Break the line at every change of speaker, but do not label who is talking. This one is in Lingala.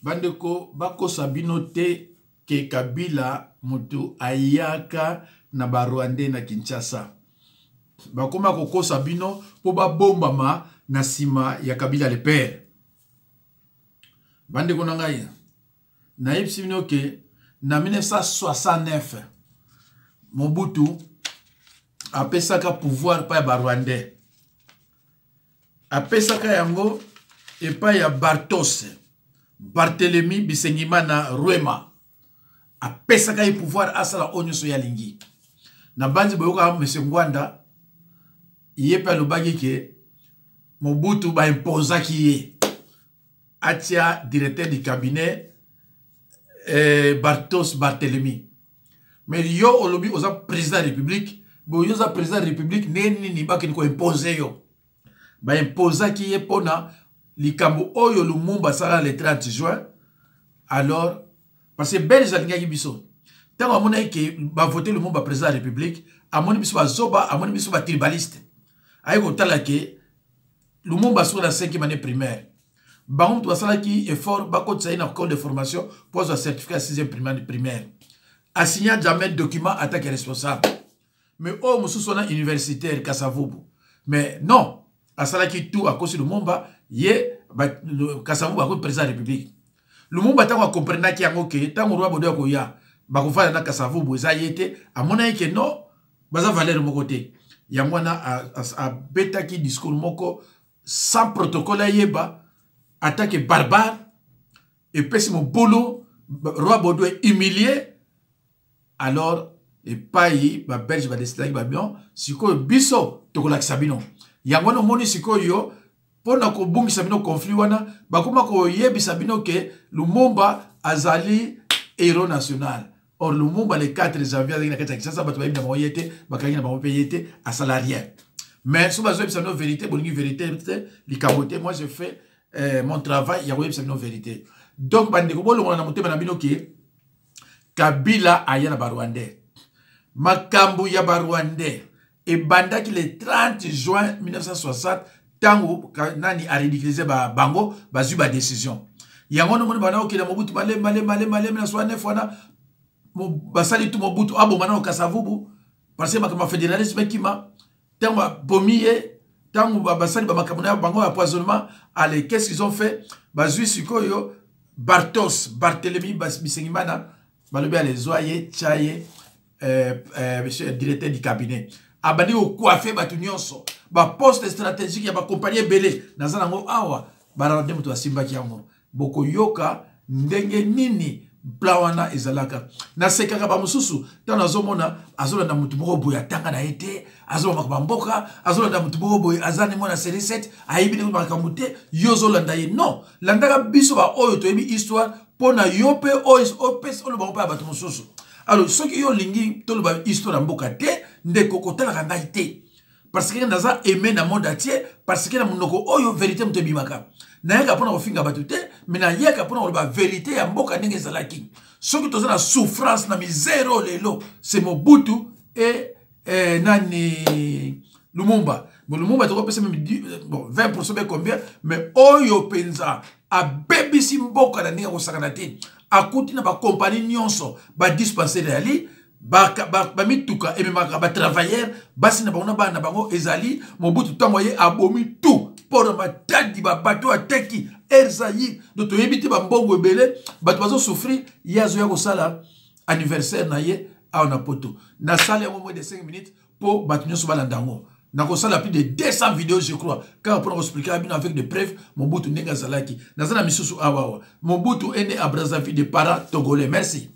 Bandeko bako sabino te ke Kabila mutu ayaka na Barwande na Kinshasa. Bakoma koko sabino po ba bombama na sima ya Kabila le père. Bandeko na ngai. Na yebsibino ke na 1969 Mobutu apesaka pouvoir pa ya Barwande. Apesaka yango epa ya Bartos Barthélemy Bisengimana Rwema. Apesaka yi pouvoir asala onyoso ya lingi. Na banzi boyoka M. Ngwanda yepa lobaki ke Mobutu ba imposaki ye atia directeur du cabinet Bartos Barthélemy. Mais yo olobi oza président de la République, bo yo za président de la République neni baki ko imposer yo. Ba imposaki ye pona likambo oyo Lumumba sala le 30 juin. Alors parce que Belge alingaki biso. Tango amona ke ba voter Lumumba président de la République, amoni biso ba zoba, amoni biso ba tribaliste. Ayi ko tala ke Lumumba sur la 5e année primaire. Bango to sala ki effort ba ko tsaina na école de formation pour un certificat 6e primaire. A signé jamais document attaque responsable. Mais oh mususona universitaire Kasavubu. Mais non, a sala ki tout à cause de Lumumba, ye Kasavubu a ko président de la République. Lumumba tango comprendre ki yango ke tango roi bodo ko ya ba ko fala na Kasavubu eza yete amona ke non baza valeur moko te. Yango na a beta ki discours moko sans protocole yeba attaque barbare et pesi mon bolo roi bodo est humilié. Alors et payi ba belge ba destinaki ba bien siko biso tokola sabino. Yango no moni siko yo pona ko bungi sabino conflit wana bakoma ko yebi sabino ke Lumumba azali héros national. Or Lumumba le 4 janvier na kata Kinshasa bato bayina ba yete bakangi na ba payete à salarié. Mais sous bazo sabino vérité bolingi vérité li kaboté moi je fais mon travail ya web sabino vérité. Donc bande ko bolo na motema na bino ke Kabila aya na Barwande. Makambu ya Barwande et bandaki le 30 juin 1960 tango nani a ridiculisé ba bango bazu ba décision. Yango no moni bana okela Mobutu male na soa nefona basali tout Mobutu abo mana o Kasavubu parce que makama fédéralisme kima tango bomiye tango basali ba makambo na bango empoisonnement. Allez, qu'est-ce qu'ils ont fait? Bazu sikoyo Bartos Barthélemy Bisengimana balobi ale zoye chaye monsieur directeur du cabinet abandi au coiffé batu nyonso ba poste stratégique ya ba compagnie belé nazana ngo awa barande mutu asimbaki yango boko yoka ndenge nini blawana ezalaka na sekaka ba mususu tana zomona azolanda mutu moko boya tanga na ete azolanda ba mboka azolanda mutu moko boya azani mona série 7 ayibile ko bakamute yozolanda ye non landaka biso ba oyo to yebi histoire pona yope opes olo ba pa batu mususu. Alors ce qui yo lingi to ba histoire mboka te ndeko kotala kanga te parce que naza aimé na monde entier parce que na monoko oyo vérité mte bimaka na yaka pona kofinga batu te mais na yaka pona ba vérité ya mboka ndenge ezalaki soki toza na souffrance na misère lelo c'est Mobutu et nani Lumumba. Bon Lumumba to pesa bon 20% mais combien mais oyo penza a bebisi mboka na ndenge kosakana te akuti na ba compagnie nyonso ba dispensaire ali ba mituka et même ba travailleurs basi na bango na bango ezali Mobutu tangoye abomi tout pour ma tadi ba bato ateki erzayi donc yebite ba mbongo ebele bato bazo souffrir yazo ya kosala anniversaire na ye a na poto na salle ya moins de 5 minutes pour bato nyonso balandango na kosala plus de 200 vidéos je crois car pour expliquer avec des preuves Mobutu nenga zalaki na zana misusu awawa Mobutu est né à Brazzaville de parents togolais. Merci.